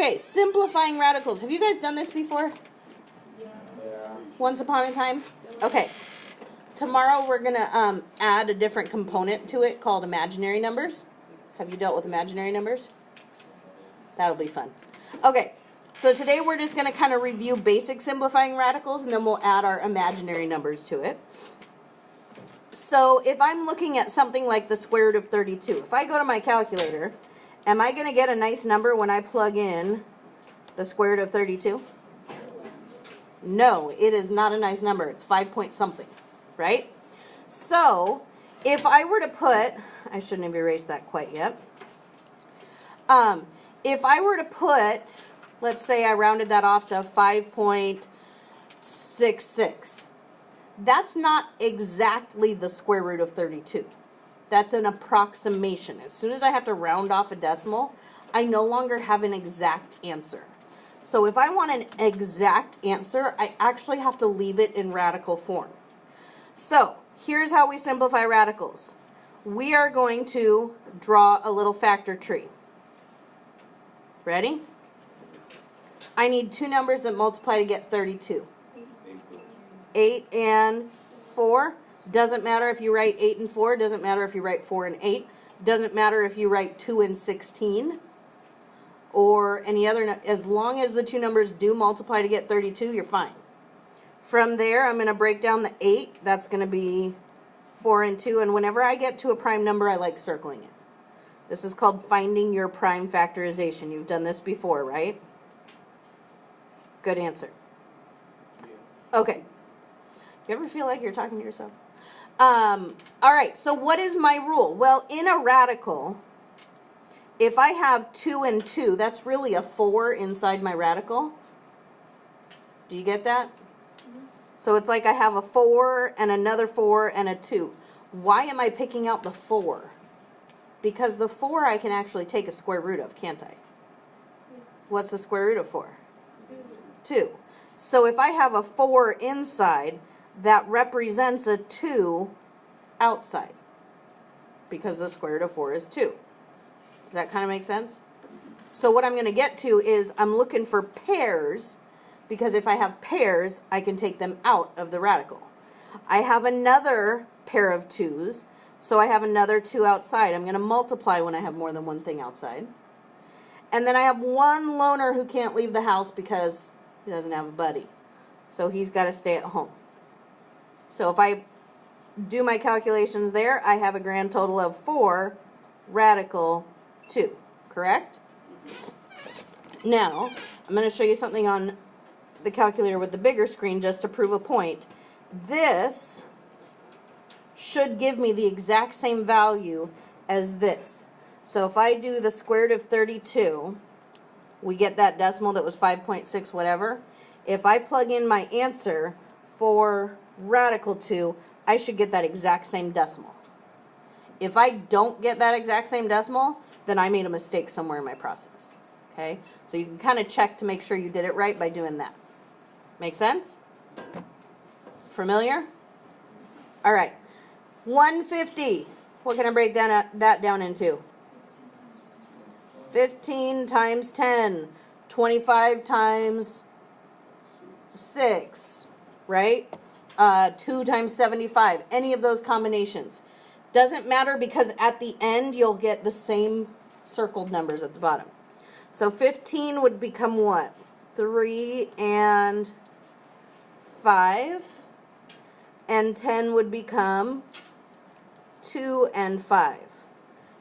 Okay, simplifying radicals. Have you guys done this before? Yeah. Once upon a time? Okay. Tomorrow we're going to add a different component to it called imaginary numbers. Have you dealt with imaginary numbers? That'll be fun. Okay, so today we're just going to kind of review basic simplifying radicals, and then we'll add our imaginary numbers to it. So if I'm looking at something like the square root of 32, if I go to my calculator, am I going to get a nice number when I plug in the square root of 32? No, it is not a nice number. It's 5 point something, right? So if I were to put, I shouldn't have erased that quite yet. If I were to put, let's say I rounded that off to 5.66, that's not exactly the square root of 32. That's an approximation. As soon as I have to round off a decimal, I no longer have an exact answer. So if I want an exact answer, I actually have to leave it in radical form. So here's how we simplify radicals. We are going to draw a little factor tree. Ready? I need two numbers that multiply to get 32. 8 and 4. Doesn't matter if you write 8 and 4. Doesn't matter if you write 4 and 8. Doesn't matter if you write 2 and 16. Or any other. As long as the two numbers do multiply to get 32, you're fine. From there, I'm going to break down the 8. That's going to be 4 and 2. And whenever I get to a prime number, I like circling it. This is called finding your prime factorization. You've done this before, right? Good answer. Okay. You ever feel like you're talking to yourself? All right, so what is my rule? Well, in a radical, if I have 2 and 2, that's really a 4 inside my radical. Do you get that? Mm-hmm. So it's like I have a 4 and another 4 and a 2. Why am I picking out the 4? Because the 4 I can actually take a square root of, can't I? What's the square root of 4? 2. So if I have a 4 inside, that represents a 2 outside, because the square root of 4 is 2. Does that kind of make sense? So what I'm going to get to is I'm looking for pairs, because if I have pairs, I can take them out of the radical. I have another pair of 2's, so I have another 2 outside. I'm going to multiply when I have more than one thing outside. And then I have one loner who can't leave the house because he doesn't have a buddy. So he's got to stay at home. So if I do my calculations there, I have a grand total of 4 radical 2, correct? Now, I'm going to show you something on the calculator with the bigger screen just to prove a point. This should give me the exact same value as this. So if I do the square root of 32, we get that decimal that was 5.6 whatever. If I plug in my answer for radical 2, I should get that exact same decimal. If I don't get that exact same decimal, then I made a mistake somewhere in my process. Okay? So you can kind of check to make sure you did it right by doing that. Make sense? Familiar? All right. 150. What can I break that down into? 15 times 10. 25 times 6. Right? 2 times 75. Any of those combinations. Doesn't matter, because at the end you'll get the same circled numbers at the bottom. So 15 would become what? 3 and 5. And 10 would become 2 and 5.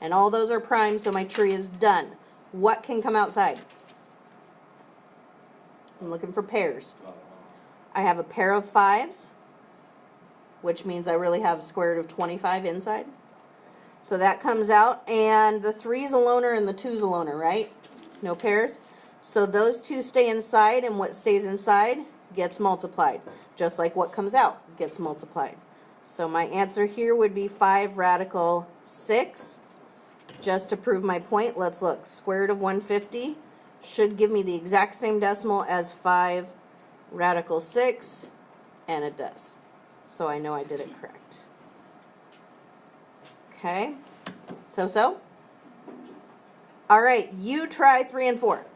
And all those are prime, so my tree is done. What can come outside? I'm looking for pairs. I have a pair of 5s, which means I really have square root of 25 inside. So that comes out, and the 3's a loner and the 2's a loner, right? No pairs. So those two stay inside, and what stays inside gets multiplied. Just like what comes out gets multiplied. So my answer here would be 5 radical 6. Just to prove my point, let's look. Square root of 150 should give me the exact same decimal as 5 radical 6, and it does. So I know I did it correct. Okay? So? All right, you try 3 and 4.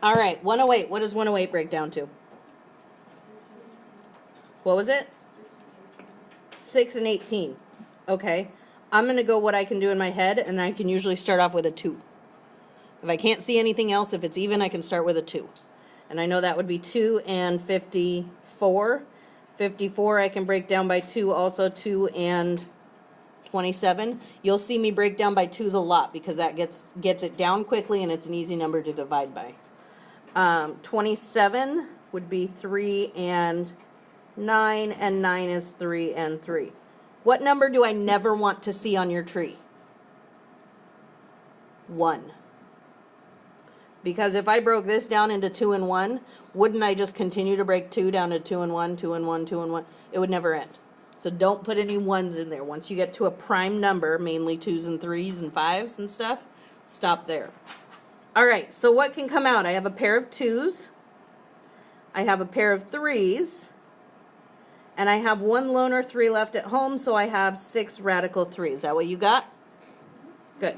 All right, 108. What does 108 break down to? What was it? 6 and 18. Okay. I'm going to go what I can do in my head, and I can usually start off with a 2. If I can't see anything else, if it's even, I can start with a 2. And I know that would be 2 and 54. 54 I can break down by 2, also 2 and 27. You'll see me break down by 2s a lot because that gets it down quickly and it's an easy number to divide by. 27 would be 3 and 9, and 9 is 3 and 3. What number do I never want to see on your tree? 1. Because if I broke this down into 2 and 1, wouldn't I just continue to break 2 down to 2 and 1, 2 and 1, 2 and 1? It would never end. So don't put any 1s in there. Once you get to a prime number, mainly 2s and 3s and 5s and stuff, stop there. All right, so what can come out? I have a pair of 2s. I have a pair of 3s. And I have 1 loner 3 left at home, so I have 6 radical 3. Is that what you got? Good.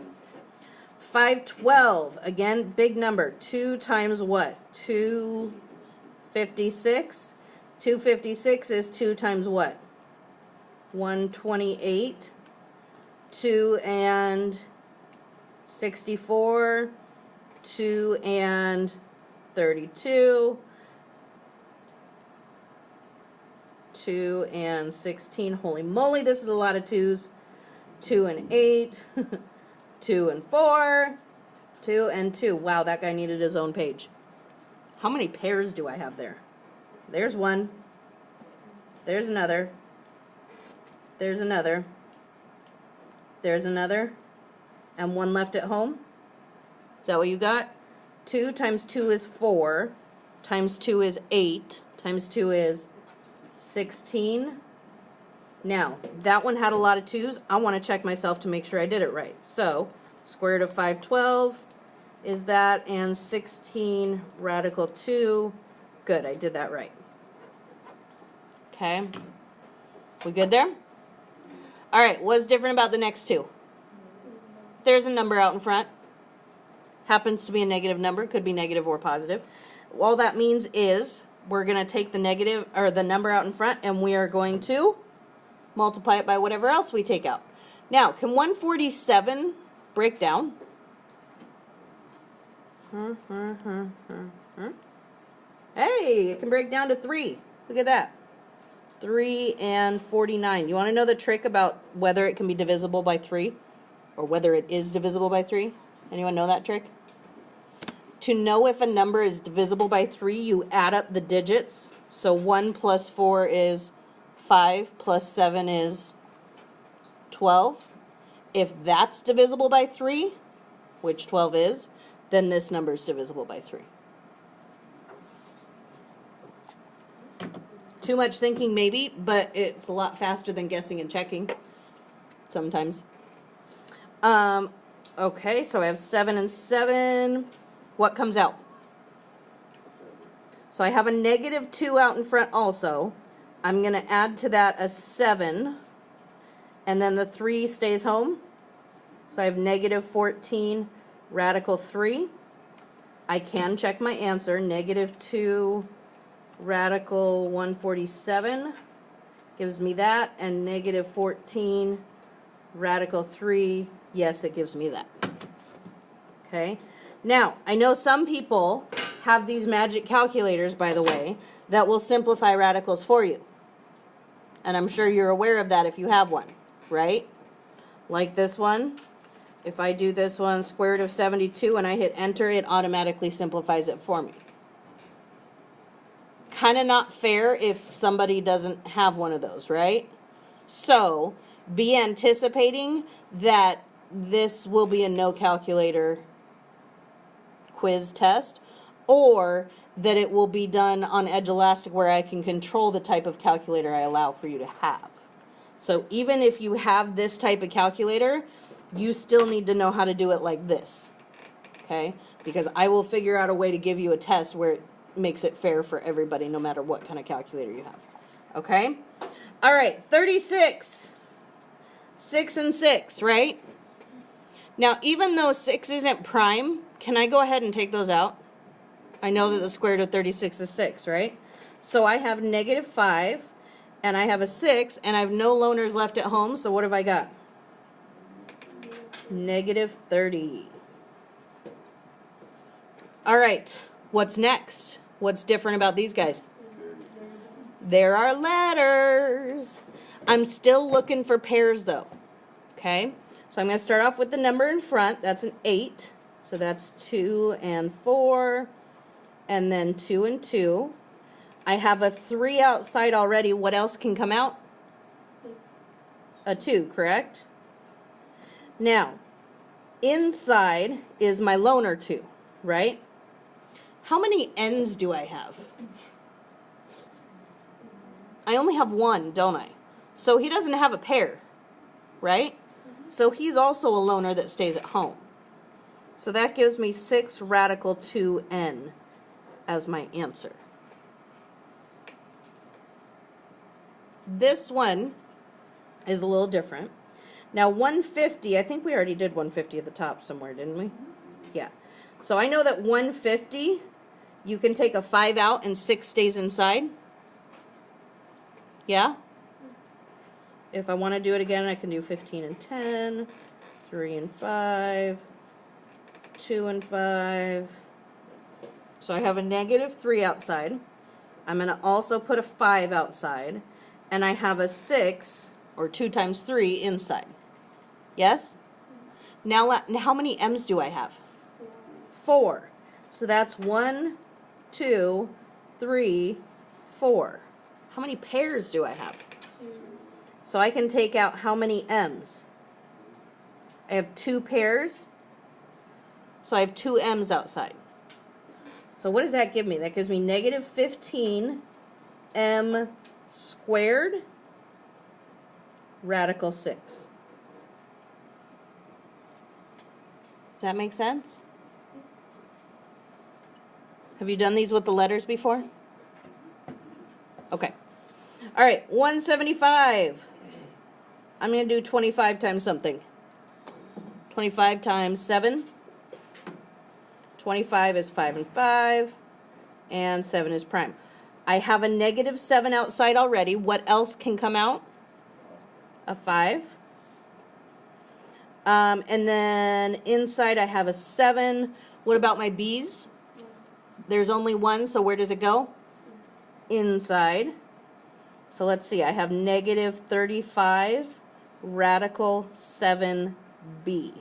512, again, big number. 2 times what? 256. 256 is 2 times what? 128. 2 and 64. 2 and 32. 2 and 16. Holy moly, this is a lot of 2s. 2 and 8. 2 and 4. 2 and 2. Wow, that guy needed his own page. How many pairs do I have there? There's one. There's another. There's another. There's another. And 1 left at home. Is that what you got? 2 times 2 is 4. Times 2 is 8. Times 2 is 16. Now, that one had a lot of 2s. I want to check myself to make sure I did it right. So, square root of 512 is that, and 16 radical 2. Good, I did that right. Okay. We good there? All right, what's different about the next 2? There's a number out in front. Happens to be a negative number, could be negative or positive. All that means is we're going to take the negative, or the number out in front, and we are going to multiply it by whatever else we take out. Now, can 147 break down? Hey, it can break down to 3. Look at that. 3 and 49. You want to know the trick about whether it can be divisible by 3? Or whether it is divisible by 3? Anyone know that trick? To know if a number is divisible by 3, you add up the digits. So 1 plus 4 is 5, plus 7 is 12. If that's divisible by 3, which 12 is, then this number is divisible by 3. Too much thinking maybe, but it's a lot faster than guessing and checking sometimes. Okay, so I have 7 and 7. What comes out? So I have a negative 2 out in front also. I'm going to add to that a 7. And then the 3 stays home. So I have negative 14 radical 3. I can check my answer. Negative 2 radical 147 gives me that. And negative 14 radical 3, yes, it gives me that. Okay. Now, I know some people have these magic calculators, by the way, that will simplify radicals for you. And I'm sure you're aware of that if you have one, right? Like this one. If I do this one, square root of 72, and I hit enter, it automatically simplifies it for me. Kind of not fair if somebody doesn't have one of those, right? So, be anticipating that this will be a no calculator quiz test, or that it will be done on Edge Elastic where I can control the type of calculator I allow for you to have. So even if you have this type of calculator, you still need to know how to do it like this, okay? Because I will figure out a way to give you a test where it makes it fair for everybody, no matter what kind of calculator you have, okay? All right, 36, 6 and 6, right? Now, even though 6 isn't prime, can I go ahead and take those out? I know that the square root of 36 is 6, right? So I have negative 5, and I have a 6, and I have no loners left at home, so what have I got? Negative 30. All right, what's next? What's different about these guys? There are letters. I'm still looking for pairs, though. Okay, so I'm going to start off with the number in front. That's an 8. So that's 2 and 4, and then 2 and 2. I have a 3 outside already. What else can come out? A 2, correct? Now, inside is my loner 2, right? How many n's do I have? I only have 1, don't I? So he doesn't have a pair, right? So he's also a loner that stays at home. So that gives me 6 radical 2n as my answer. This one is a little different. Now 150, I think we already did 150 at the top somewhere, didn't we? Yeah. So I know that 150, you can take a 5 out and 6 stays inside. Yeah? If I want to do it again, I can do 15 and 10, 3 and 5, 2 and 5. So I have a negative 3 outside. I'm going to also put a 5 outside. And I have a 6, or 2 times 3, inside. Yes? Now how many m's do I have? 4. So that's 1, 2, 3, 4. How many pairs do I have? 2. So I can take out how many m's? I have 2 pairs. So I have 2 m's outside. So what does that give me? That gives me negative 15 m squared radical 6. Does that make sense? Have you done these with the letters before? Okay. All right, 175. I'm going to do 25 times something. 25 times 7. 25 is 5 and 5. And 7 is prime. I have a negative 7 outside already. What else can come out? A 5. And then inside I have a 7. What about my b's? There's only 1, so where does it go? Inside. So let's see, I have negative 35 radical 7b.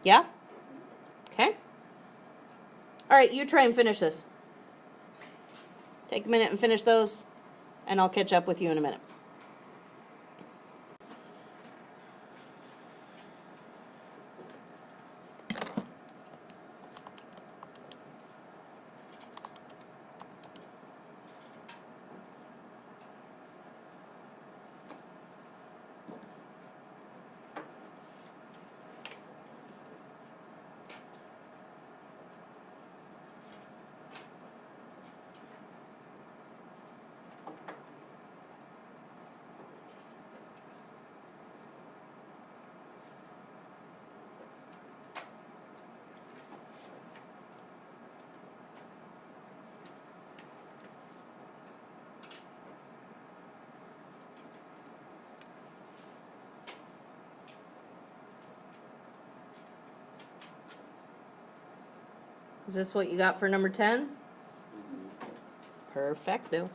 Yeah? Okay. All right, you try and finish this. Take a minute and finish those, and I'll catch up with you in a minute. Is this what you got for number 10? Perfecto.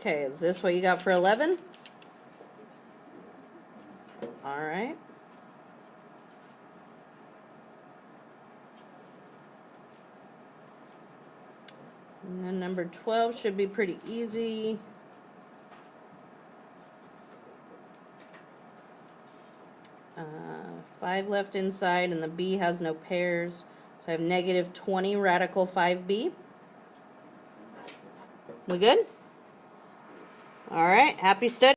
Okay, is this what you got for 11? All right. And then number 12 should be pretty easy. Uh, 5 left inside, and the b has no pairs. So I have negative 20 radical 5b. We good? All right, happy study.